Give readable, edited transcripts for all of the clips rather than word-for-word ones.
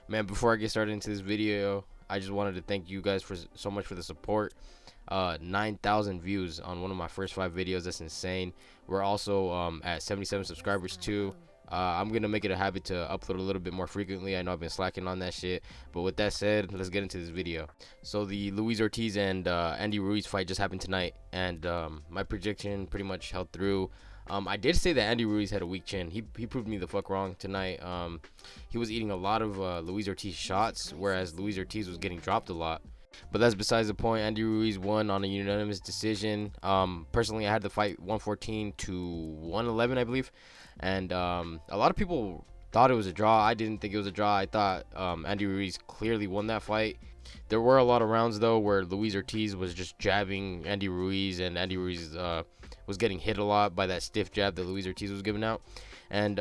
Man, before I get started into this video, I just wanted to thank you guys for so much for the support. 9,000 views on one of my first 5 videos. That's insane. We're also at 77 subscribers too. I'm gonna make it a habit to upload a little bit more frequently. I know I've been slacking on that shit, but with that said, let's get into this video. So the Luis Ortiz and Andy Ruiz fight just happened tonight, and my prediction pretty much held through. I did say that Andy Ruiz had a weak chin. He proved me the fuck wrong tonight. He was eating a lot of Luis Ortiz shots, whereas Luis Ortiz was getting dropped a lot. But that's besides the point. Andy Ruiz won on a unanimous decision. Personally, I had the fight 114 to 111, I believe. And a lot of people thought it was a draw. I didn't think it was a draw. I thought Andy Ruiz clearly won that fight. There were a lot of rounds, though, where Luis Ortiz was just jabbing Andy Ruiz, and Andy Ruiz was getting hit a lot by that stiff jab that Luis Ortiz was giving out. And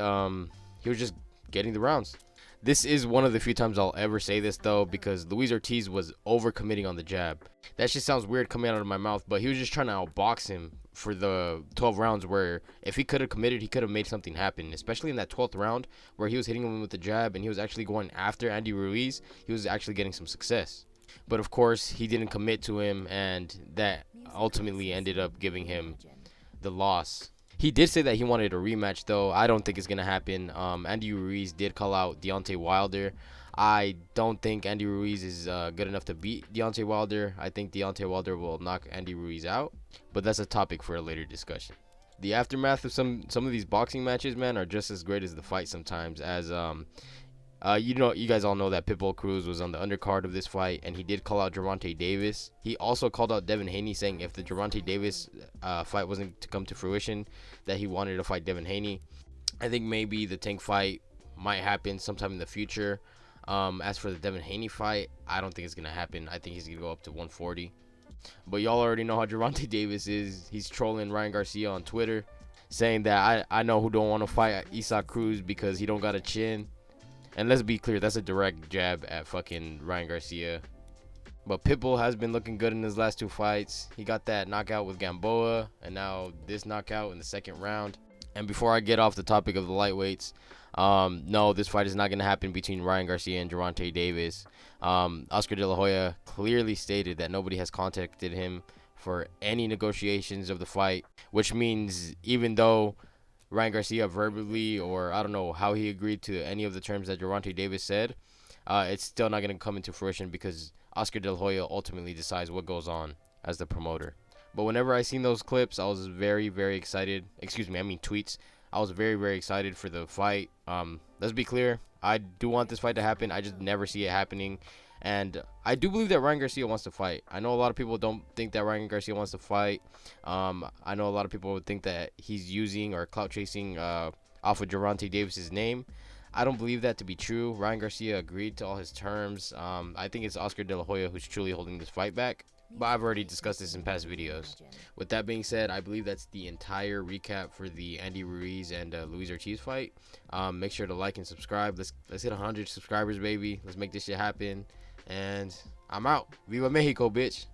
he was just getting the rounds. This is one of the few times I'll ever say this, though, because Luis Ortiz was overcommitting on the jab. That shit sounds weird coming out of my mouth, but he was just trying to outbox him for the 12 rounds, where if he could have committed, he could have made something happen, especially in that 12th round where he was hitting him with the jab and he was actually going after Andy Ruiz. He was actually getting some success. But of course, he didn't commit to him, and that ultimately ended up giving him the loss. He did say that he wanted a rematch, though. I don't think it's going to happen. Andy Ruiz did call out Deontay Wilder. I don't think Andy Ruiz is good enough to beat Deontay Wilder. I think Deontay Wilder will knock Andy Ruiz out, but that's a topic for a later discussion. The aftermath of some of these boxing matches, man, are just as great as the fight sometimes. As you guys all know that Pitbull Cruz was on the undercard of this fight, and he did call out Gervonta Davis. He also called out Devin Haney, saying if the Gervonta Davis fight wasn't to come to fruition, that he wanted to fight Devin Haney. I think maybe the Tank fight might happen sometime in the future. As for the Devin Haney fight, I don't think it's gonna happen. I think he's gonna go up to 140. But y'all already know how Gervonta Davis is. He's trolling Ryan Garcia on Twitter, saying that I know who don't want to fight Issac Cruz because he don't got a chin. And let's be clear, that's a direct jab at fucking Ryan Garcia. But Pitbull has been looking good in his last 2 fights. He got that knockout with Gamboa, and now this knockout in the 2nd round. And before I get off the topic of the lightweights, no, this fight is not going to happen between Ryan Garcia and Gervonta Davis. Oscar De La Hoya clearly stated that nobody has contacted him for any negotiations of the fight, which means even though Ryan Garcia verbally, or I don't know how he agreed to any of the terms that Gervonta Davis said, it's still not going to come into fruition because Oscar De La Hoya ultimately decides what goes on as the promoter. But whenever I seen those clips, I was very, very excited. Tweets. I was very, very excited for the fight. Let's be clear. I do want this fight to happen. I just never see it happening. And I do believe that Ryan Garcia wants to fight. I know a lot of people don't think that Ryan Garcia wants to fight. I know a lot of people would think that he's using or clout chasing off of Gervonta Davis's name. I don't believe that to be true. Ryan Garcia agreed to all his terms. I think it's Oscar De La Hoya who's truly holding this fight back. But I've already discussed this in past videos. With that being said, I believe that's the entire recap for the Andy Ruiz and Luis Ortiz fight. Make sure to like and subscribe. Let's hit 100 subscribers, baby. Let's make this shit happen. And I'm out. Viva Mexico, bitch.